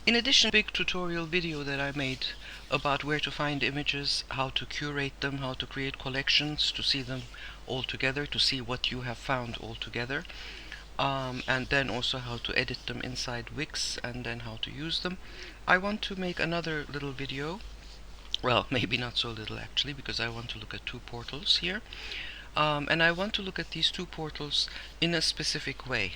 In addition, big tutorial video that I made about where to find images, how to curate them, how to create collections, to see them all together, to see what you have found all together, and then also how to edit them inside Wix and then how to use them. I want to make another little video. Well, maybe not so little actually, because I want to look at two portals here. And I want to look at these two portals in a specific way.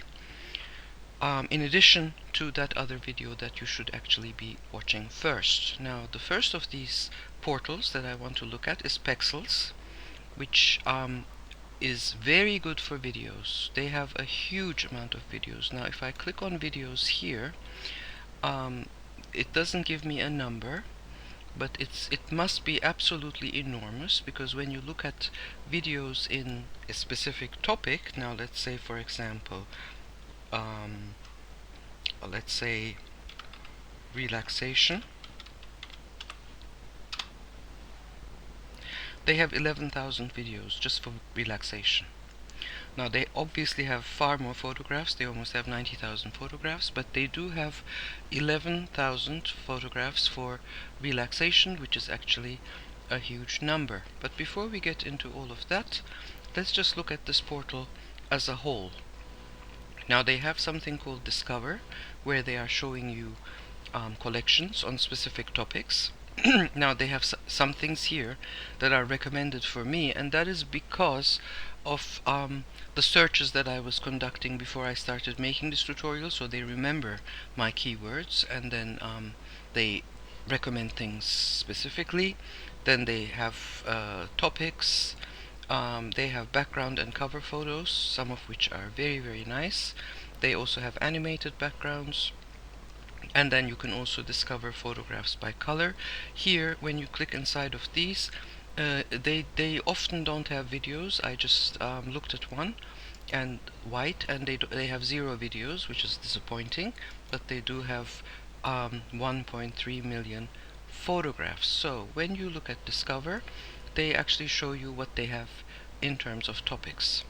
In addition to that other video that you should actually be watching first. Now, the first of these portals that I want to look at is Pexels, which is very good for videos. They have a huge amount of videos. Now, if I click on videos here, it doesn't give me a number, but it must be absolutely enormous, because when you look at videos in a specific topic, now let's say for example, let's say relaxation, they have 11,000 videos just for relaxation. Now they obviously have far more photographs, they almost have 90,000 photographs, but they do have 11,000 photographs for relaxation, which is actually a huge number. But before we get into all of that, let's just look at this portal as a whole. Now they have something called Discover, where they are showing you collections on specific topics. Now they have some things here that are recommended for me, and that is because of the searches that I was conducting before I started making this tutorial, so they remember my keywords, and then they recommend things specifically. Then they have topics, they have background and cover photos, some of which are very, very nice. They also have animated backgrounds. And then you can also discover photographs by color. Here, when you click inside of these, they often don't have videos. I just looked at one, and white, and they have 0 videos, which is disappointing, but they do have 1.3 million photographs. So when you look at Discover, they actually show you what they have in terms of topics.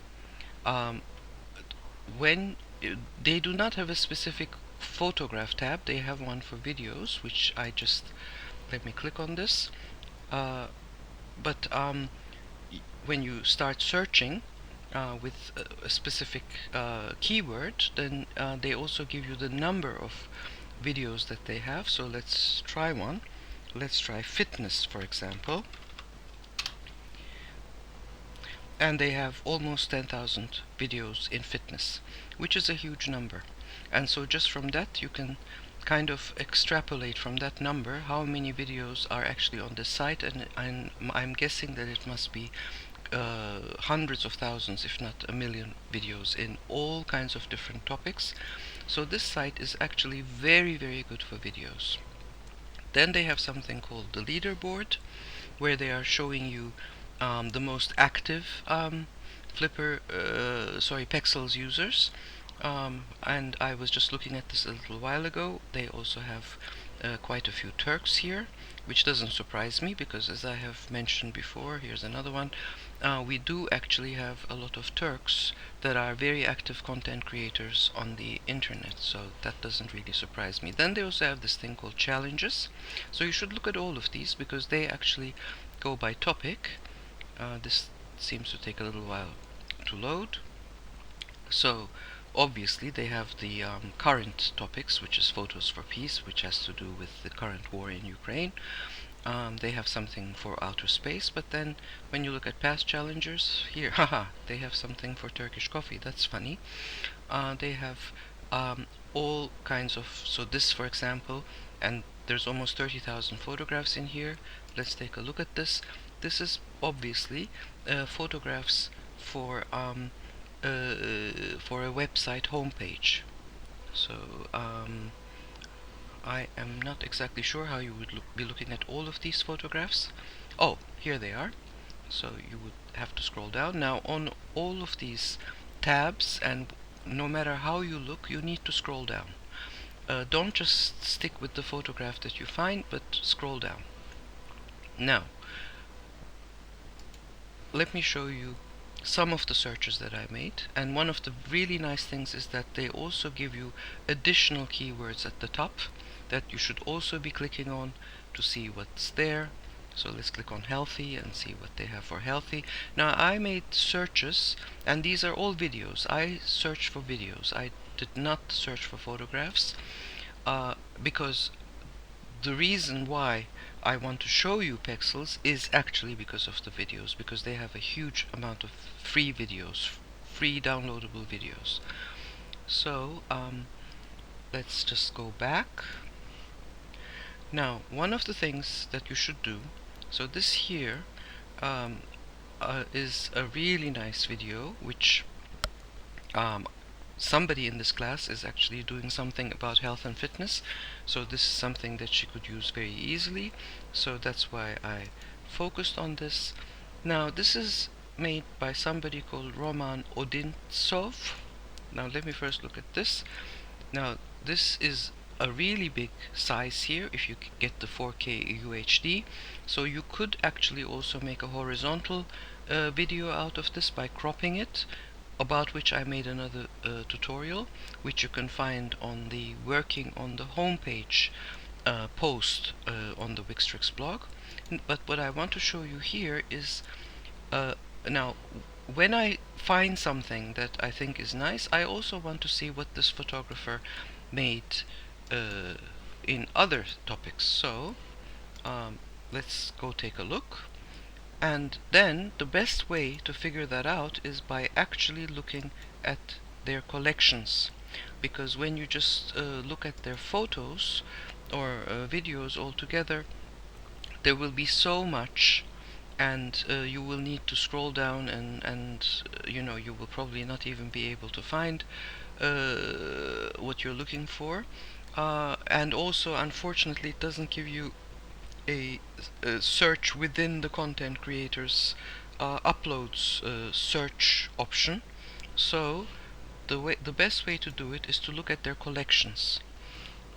When they do not have a specific photograph tab, they have one for videos, which I just, let me click on this. But when you start searching with a specific keyword, then they also give you the number of videos that they have. So let's try one. Let's try fitness, for example. And they have almost 10,000 videos in fitness, which is a huge number. And so just from that you can kind of extrapolate from that number how many videos are actually on the site, and I'm guessing that it must be hundreds of thousands, if not a million videos in all kinds of different topics. So this site is actually very, very good for videos. Then they have something called the leaderboard, where they are showing you the most active Pexels users. And I was just looking at this a little while ago. They also have quite a few Turks here, which doesn't surprise me, because as I have mentioned before, here's another one, we do actually have a lot of Turks that are very active content creators on the internet, so that doesn't really surprise me. Then they also have this thing called challenges, so you should look at all of these because they actually go by topic. This seems to take a little while to load. So obviously they have the current topics, which is photos for peace, which has to do with the current war in Ukraine. They have something for outer space, but then when you look at past challengers, here, they have something for Turkish coffee. That's funny. They have all kinds of, so this for example, and there's almost 30,000 photographs in here. Let's take a look at this. This is obviously photographs for a website homepage. So I am not exactly sure how you would be looking at all of these photographs. Oh, here they are. So you would have to scroll down. Now on all of these tabs, and no matter how you look, you need to scroll down. Don't just stick with the photograph that you find, but scroll down. Now, let me show you some of the searches that I made, and one of the really nice things is that they also give you additional keywords at the top, that you should also be clicking on to see what's there. So let's click on healthy and see what they have for healthy. Now I made searches, and these are all videos. I searched for videos. I did not search for photographs, because the reason why I want to show you Pexels is actually because of the videos, because they have a huge amount of free videos, free downloadable videos. So let's just go back. Now, one of the things that you should do, so this here um, is a really nice video, which um, somebody in this class is actually doing something about health and fitness, so this is something that she could use very easily, so that's why I focused on this. Now, this is made by somebody called Roman Odintsov. Now let me first look at this. Now this is a really big size here if you get the 4K UHD, so you could actually also make a horizontal video out of this by cropping it, about which I made another tutorial, which you can find on the working on the homepage post on the Wixtrix blog. But what I want to show you here is now when I find something that I think is nice, I also want to see what this photographer made in other topics. So let's go take a look. And then the best way to figure that out is by actually looking at their collections, because when you just look at their photos or videos altogether, there will be so much, and you will need to scroll down, and you know, you will probably not even be able to find what you're looking for, and also unfortunately it doesn't give you a search within the content creators uploads search option. So the best way to do it is to look at their collections.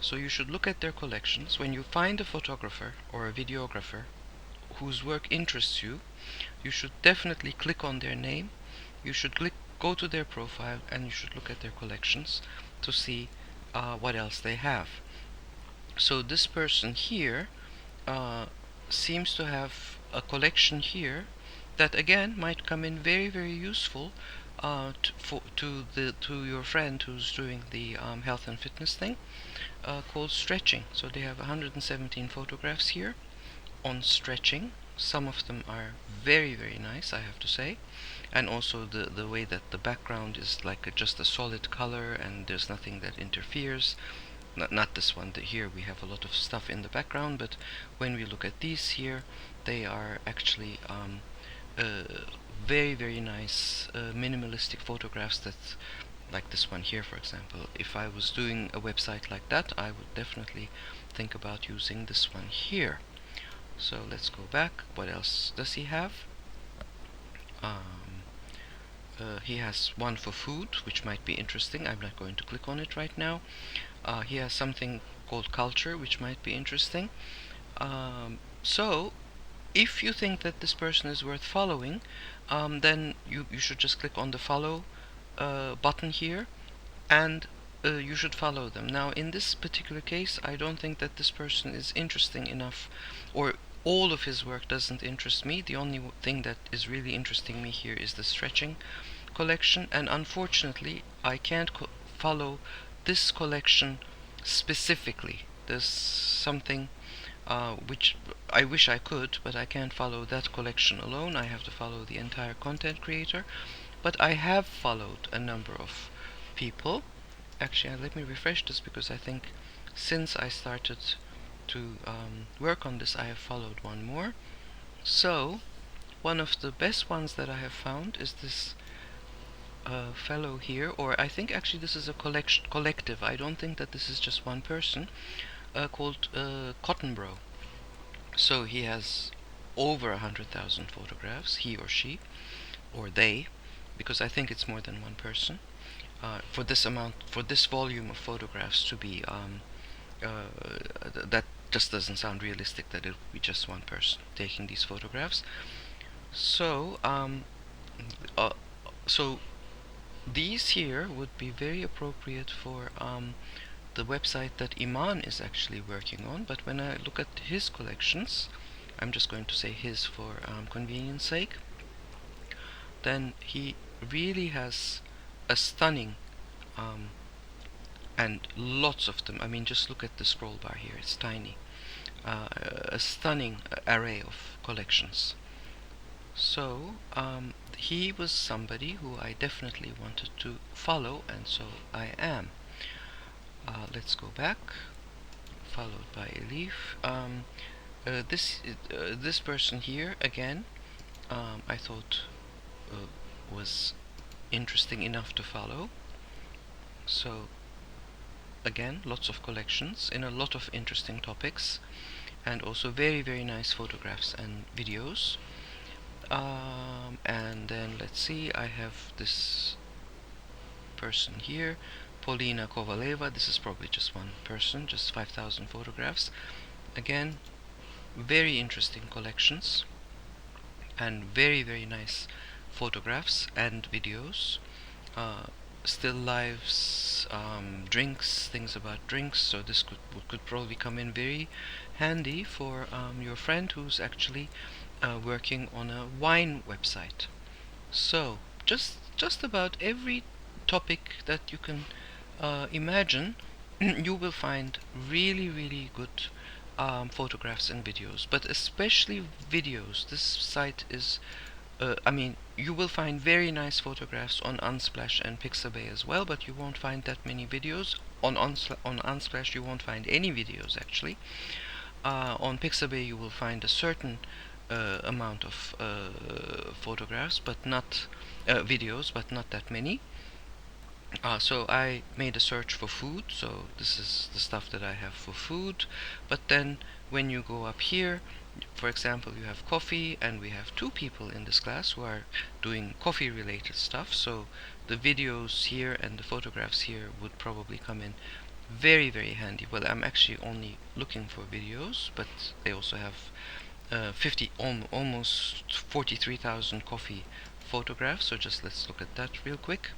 So you should look at their collections. When you find a photographer or a videographer whose work interests you, you should definitely click on their name. You should go to their profile, and you should look at their collections to see what else they have. So this person here seems to have a collection here that again might come in very useful to your friend who's doing the health and fitness thing, called stretching. So they have 117 photographs here on stretching. Some of them are very nice, I have to say, and also the way that the background is like just a solid color and there's nothing that interferes. Not this one. Here we have a lot of stuff in the background, but when we look at these here, they are actually very nice minimalistic photographs, that like this one here, for example. If I was doing a website like that, I would definitely think about using this one here. So let's go back. What else does he have? He has one for food, which might be interesting. I'm not going to click on it right now. He has something called culture, which might be interesting. So if you think that this person is worth following, then you should just click on the follow button here, and you should follow them. Now in this particular case, I don't think that this person is interesting enough, or all of his work doesn't interest me. The only thing that is really interesting me here is the stretching collection, and unfortunately I can't follow this collection specifically. There's something which I wish I could, but I can't follow that collection alone. I have to follow the entire content creator. But I have followed a number of people. Actually, let me refresh this, because I think since I started to work on this, I have followed one more. So one of the best ones that I have found is this fellow here, or I think actually this is a collective. I don't think that this is just one person, called Cotton Bro. So he has over 100,000 photographs, he or she, or they, because I think it's more than one person. For this amount, for this volume of photographs to be that just doesn't sound realistic, that it would be just one person taking these photographs. So so these here would be very appropriate for the website that Iman is actually working on, but when I look at his collections, I'm just going to say his for convenience sake, then he really has a stunning and lots of them. I mean, just look at the scroll bar here, it's tiny. A stunning array of collections. So he was somebody who I definitely wanted to follow, and so I am. Let's go back, followed by Elif. This person here again, I thought was interesting enough to follow. So again, lots of collections in a lot of interesting topics, and also very nice photographs and videos. And then let's see, I have this person here, Polina Kovaleva. This is probably just one person, just 5,000 photographs. Again, very interesting collections and very nice photographs and videos. Still lives, drinks, things about drinks. So this could probably come in very handy for your friend who's actually working on a wine website. So just about every topic that you can imagine, you will find really good photographs and videos, but especially videos. This site is I mean, you will find very nice photographs on Unsplash and Pixabay as well, but you won't find that many videos. On Unsplash you won't find any videos actually. On Pixabay you will find a certain amount of photographs, but not videos, but not that many. So I made a search for food, so this is the stuff that I have for food. But then when you go up here, for example, you have coffee, and we have two people in this class who are doing coffee related stuff, so the videos here and the photographs here would probably come in very handy. Well, I'm actually only looking for videos, but they also have almost 43,000 coffee photographs, so just let's look at that real quick.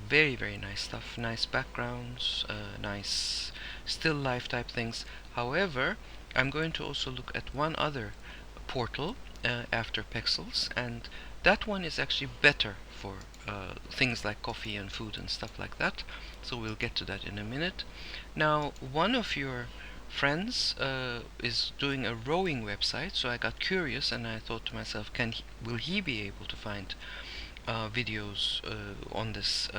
Very nice stuff, nice backgrounds, nice still life type things. However, I'm going to also look at one other portal after Pexels, and that one is actually better for things like coffee and food and stuff like that, so we'll get to that in a minute. Now, one of your friends is doing a rowing website, so I got curious and I thought to myself, will he be able to find videos on this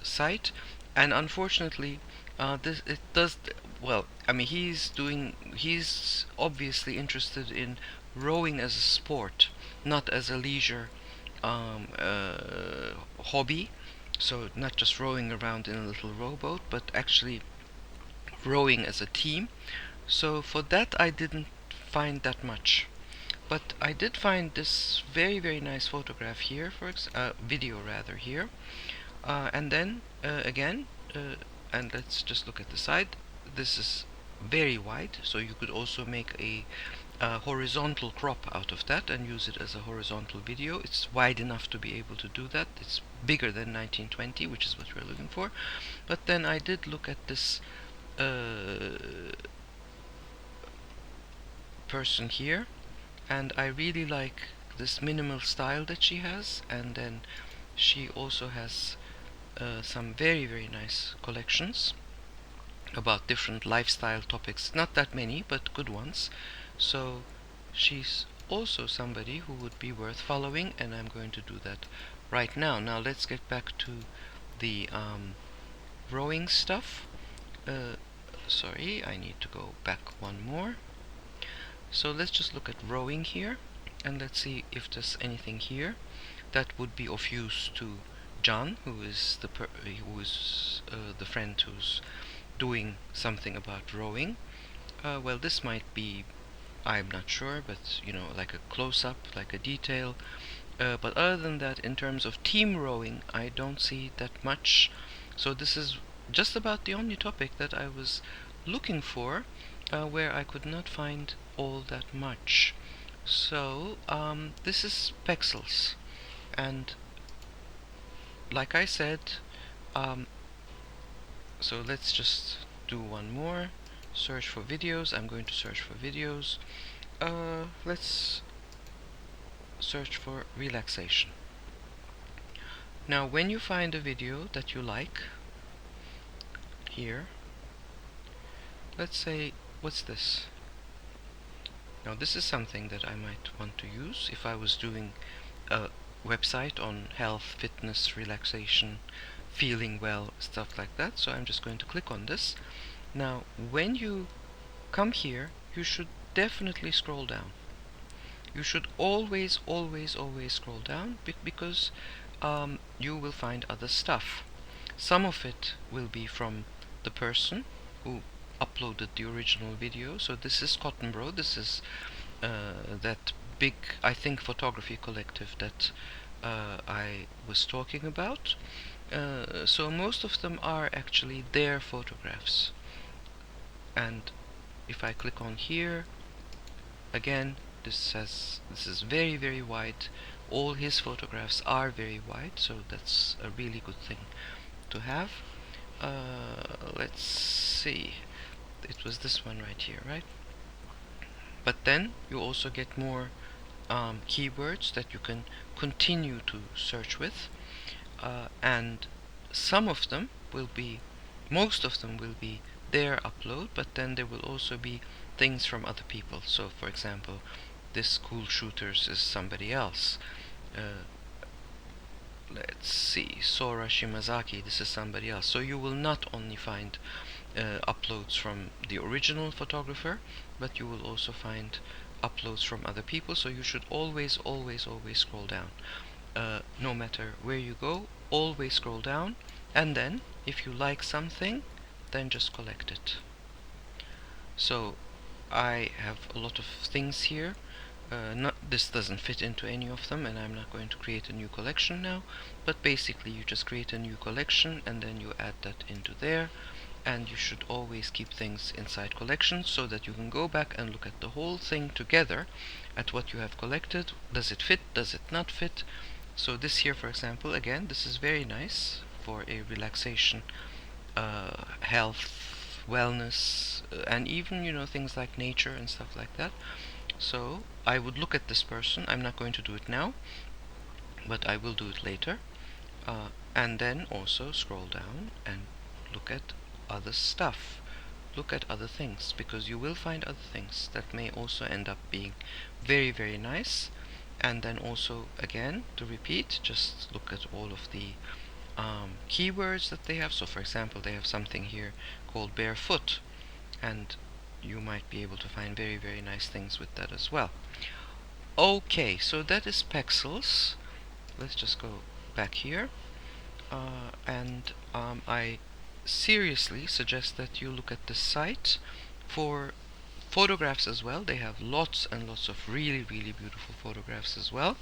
site? And unfortunately, well, I mean, he's obviously interested in rowing as a sport, not as a leisure hobby. So not just rowing around in a little rowboat, but actually rowing as a team. So for that I didn't find that much. But I did find this very nice photograph here, video rather here, and then again, and let's just look at the side. This is very wide, so you could also make a horizontal crop out of that and use it as a horizontal video. It's wide enough to be able to do that. It's bigger than 1920, which is what we're looking for. But then I did look at this person here, and I really like this minimal style that she has, and then she also has some very nice collections about different lifestyle topics, not that many but good ones. So she's also somebody who would be worth following, and I'm going to do that right now. Now let's get back to the rowing stuff. Sorry, I need to go back one more. So let's just look at rowing here, and let's see if there's anything here that would be of use to John, who is the friend who's doing something about rowing. Well, this might be, I'm not sure, but you know, like a close-up, like a detail. But other than that, in terms of team rowing, I don't see that much. So this is just about the only topic that I was looking for, where I could not find all that much. So this is Pexels, and like I said, So let's just do one more. Search for videos. I'm going to search for videos. Let's search for relaxation. Now when you find a video that you like here, let's say, what's this? Now this is something that I might want to use if I was doing a website on health, fitness, relaxation, feeling well, stuff like that. So I'm just going to click on this. Now when you come here, you should definitely scroll down. You should always scroll down because you will find other stuff. Some of it will be from the person who uploaded the original video. So this is Cotton Bro. This is that big, I think, photography collective that I was talking about. So most of them are actually their photographs. And if I click on here, again, this is very wide. All his photographs are very wide, so that's a really good thing to have. Let's see. It was this one right here, right? But then you also get more keywords that you can continue to search with, and some of them will be, most of them will be their upload, but then there will also be things from other people. So for example, this cool shooters is somebody else. Let's see, Sora Shimazaki, this is somebody else. So you will not only find uploads from the original photographer, but you will also find uploads from other people. So you should always scroll down. No matter where you go, always scroll down, and then if you like something, then just collect it. So I have a lot of things here. This doesn't fit into any of them, and I'm not going to create a new collection now, but basically you just create a new collection and then you add that into there. And you should always keep things inside collections so that you can go back and look at the whole thing together, at what you have collected. Does it fit? Does it not fit? So this here, for example, again, this is very nice for a relaxation, health, wellness, and even, things like nature and stuff like that. So I would look at this person. I'm not going to do it now, but I will do it later. And then also scroll down and look at other stuff. Look at other things, because you will find other things that may also end up being very nice. And then also, again, to repeat, just look at all of the keywords that they have. So for example, they have something here called barefoot, and you might be able to find very nice things with that as well. Okay, so that is Pexels. Let's just go back here, and I seriously suggest that you look at the site for photographs as well. They have lots and lots of really beautiful photographs as well,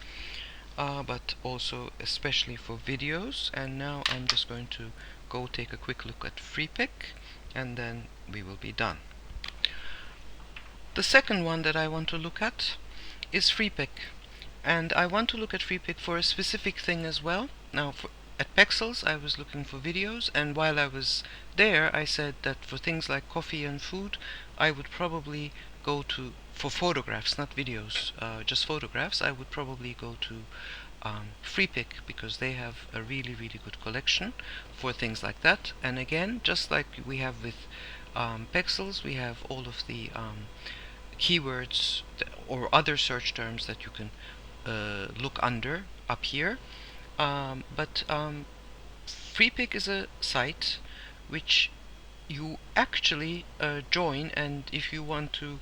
but also especially for videos. And now I'm just going to go take a quick look at Freepik, and then we will be done. The second one that I want to look at is Freepik, and I want to look at Freepik for a specific thing as well. Now at Pexels I was looking for videos, and while I was there I said that for things like coffee and food I would probably go to, for photographs, not videos, just photographs, I would probably go to Freepik, because they have a really good collection for things like that. And again, just like we have with Pexels, we have all of the keywords or other search terms that you can look under up here. But Freepik is a site which you actually join, and if you want to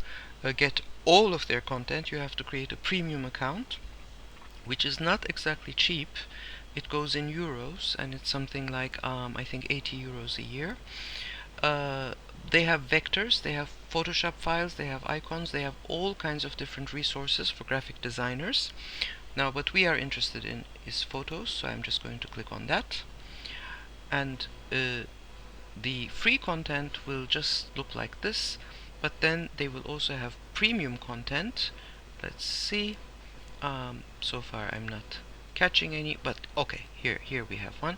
get all of their content, you have to create a premium account, which is not exactly cheap. It goes in euros, and it's something like I think 80 euros a year. They have vectors, they have Photoshop files, they have icons, they have all kinds of different resources for graphic designers. Now what we are interested in is photos, so I'm just going to click on that, and the free content will just look like this, but then they will also have premium content. Let's see, so far I'm not catching any, but okay, here we have one.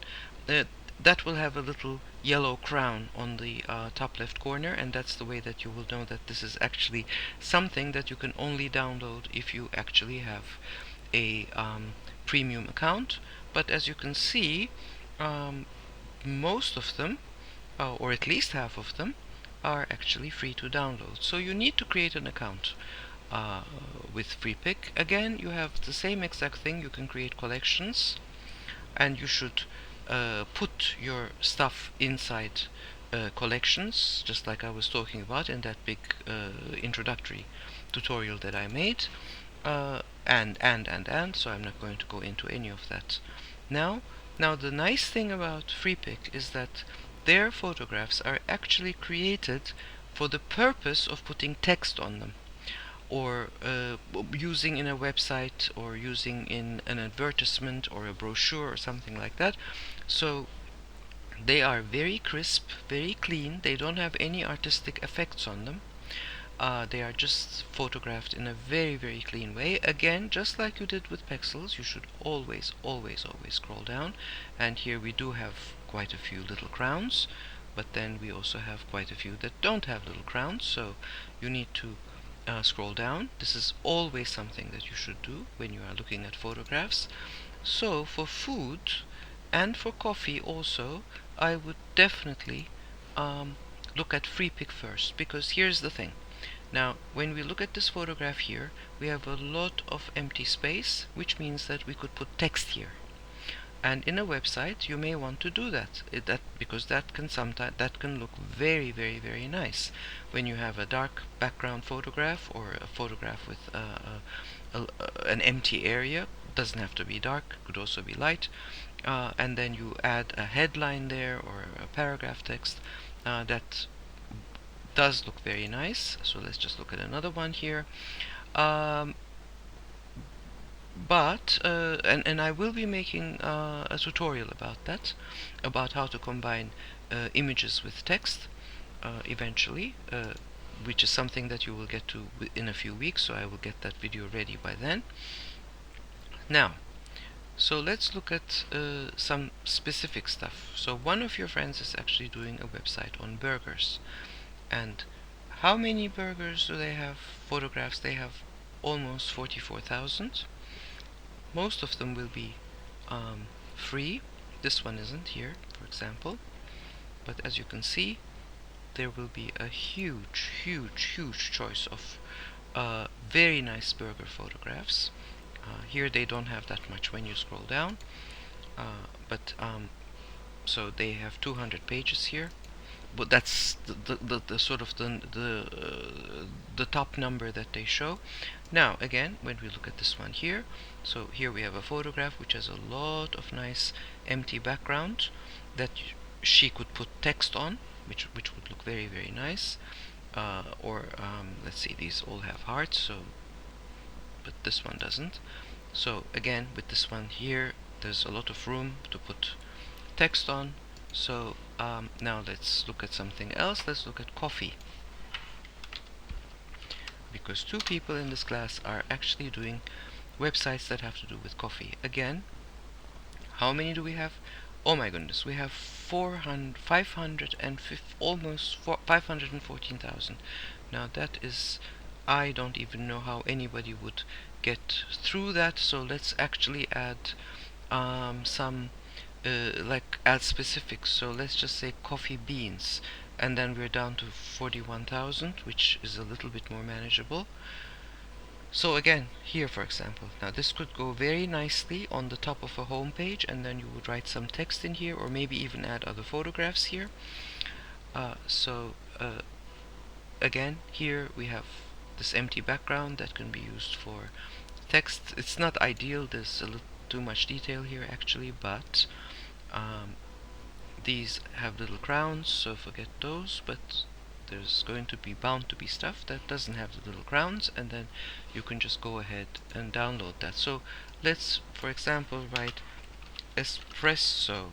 that will have a little yellow crown on the top left corner, and that's the way that you will know that this is actually something that you can only download if you actually have a premium account. But as you can see, um, most of them, or at least half of them, are actually free to download. So you need to create an account uh, with Freepik. Again, you have the same exact thing. You can create collections, and you should put your stuff inside collections, just like I was talking about in that big introductory tutorial that I made. And so I'm not going to go into any of that now. Now the nice thing about Freepik is that their photographs are actually created for the purpose of putting text on them, or using in a website, or using in an advertisement or a brochure or something like that. So they are very crisp, very clean. They don't have any artistic effects on them. They are just photographed in a very, very clean way. Again, just like you did with Pexels, you should always, always, always scroll down. And here we do have quite a few little crowns, but then we also have quite a few that don't have little crowns, so you need to scroll down. This is always something that you should do when you are looking at photographs. So for food and for coffee also, I would definitely look at Freepik first, because here's the thing. Now, when we look at this photograph here, we have a lot of empty space, which means that we could put text here. And in a website, you may want to do that, because that can look very, very, very nice when you have a dark background photograph, or a photograph with an empty area. Doesn't have to be dark; could also be light. And then you add a headline there, or a paragraph text that does look very nice. So let's just look at another one here. And I will be making a tutorial about that, about how to combine images with text eventually, which is something that you will get to in a few weeks, so I will get that video ready by then. Now, so let's look at some specific stuff. So one of your friends is actually doing a website on burgers. And how many burgers do they have? Photographs, they have almost 44,000. Most of them will be free. This one isn't here, for example. But as you can see, there will be a huge, huge, huge choice of very nice burger photographs. Here they don't have that much when you scroll down, but so they have 200 pages here. But that's the sort of the top number that they show. Now again, when we look at this one here, so here we have a photograph which has a lot of nice empty background that she could put text on, which would look very, very nice. Or let's see, these all have hearts, so but this one doesn't. So again, with this one here, there's a lot of room to put text on. So now let's look at something else. Let's look at coffee, because two people in this class are actually doing websites that have to do with coffee. Again, how many do we have? Oh my goodness, we have 550, almost 514,000. Now that is, I don't even know how anybody would get through that. So let's actually add some like add specifics. So let's just say coffee beans, and then we're down to 41,000, which is a little bit more manageable. So again, here for example, now this could go very nicely on the top of a home page, and then you would write some text in here, or maybe even add other photographs here. Again, here we have this empty background that can be used for text. It's not ideal, there's a little too much detail here actually, but these have little crowns, so forget those. But there's going to be bound to be stuff that doesn't have the little crowns, and then you can just go ahead and download that. So let's, for example, write espresso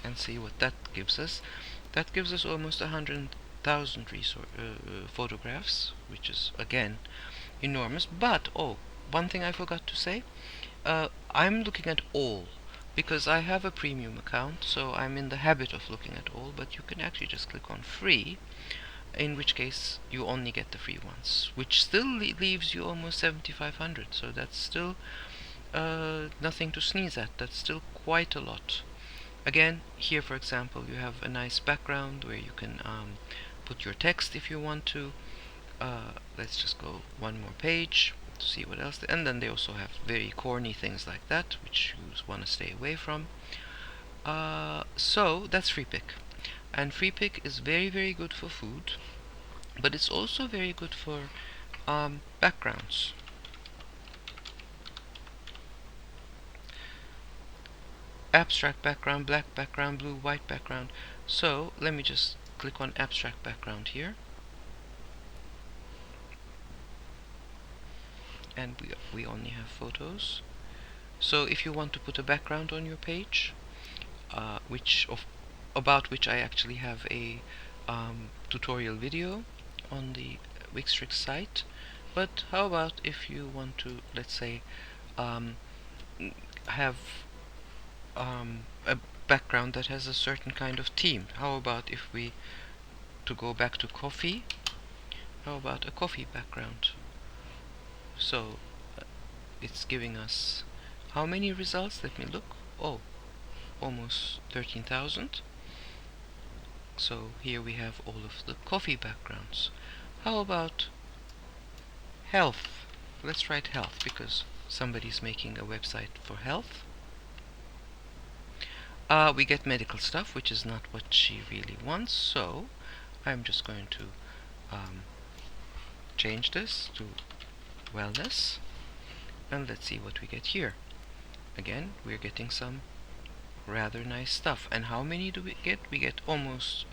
and see what that gives us. That gives us almost 100,000 photographs, which is again enormous. But oh, one thing I forgot to say, I'm looking at all, because I have a premium account, so I'm in the habit of looking at all, but you can actually just click on free, in which case you only get the free ones, which still leaves you almost 7,500, so that's still nothing to sneeze at. That's still quite a lot. Again, here for example, you have a nice background where you can put your text if you want to. Let's just go one more page to see what else. And then they also have very corny things like that, which you want to stay away from. So that's Freepik. And Freepik is very, very good for food, but it's also very good for backgrounds. Abstract background, black background, blue, white background. So let me just click on abstract background here, and we only have photos. So if you want to put a background on your page, about which I actually have a tutorial video on the Wixtrix site. But how about if you want to, let's say, have a background that has a certain kind of theme? How about if we, to go back to coffee, how about a coffee background? So it's giving us how many results? Let me look. Oh, almost 13,000. So here we have all of the coffee backgrounds. How about health? Let's write health because somebody's making a website for health. We get medical stuff, which is not what she really wants, so I'm just going to change this to wellness, and let's see what we get here. Again, we're getting some rather nice stuff. And how many do we get? We get almost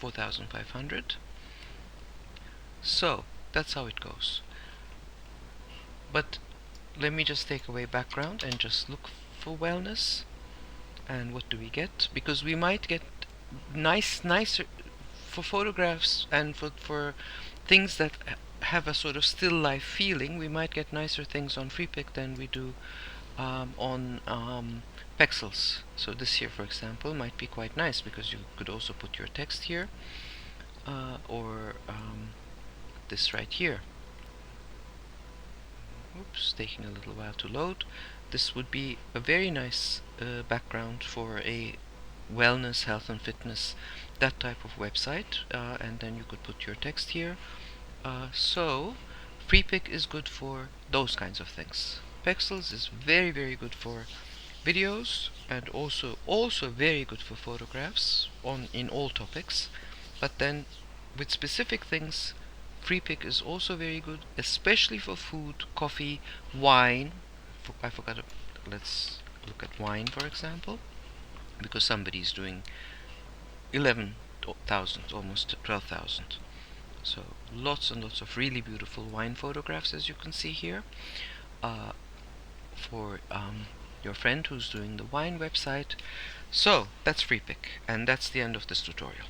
4,500. So that's how it goes. But let me just take away background and just look for wellness. And what do we get? Because we might get nicer for photographs and for things that have a sort of still life feeling. We might get nicer things on Freepik than we do on Pexels. So this here, for example, might be quite nice because you could also put your text here, or this right here. Oops, taking a little while to load. This would be a very nice background for a wellness, health and fitness, that type of website, and then you could put your text here. So Freepik is good for those kinds of things. Pexels is very, very good for videos, and also very good for photographs in all topics. But then with specific things, Freepik is also very good, especially for food, coffee, wine. I forgot. Let's look at wine, for example, because somebody's doing 11,000, almost 12,000. So lots and lots of really beautiful wine photographs, as you can see here, for your friend who's doing the wine website. So that's Freepik, and that's the end of this tutorial.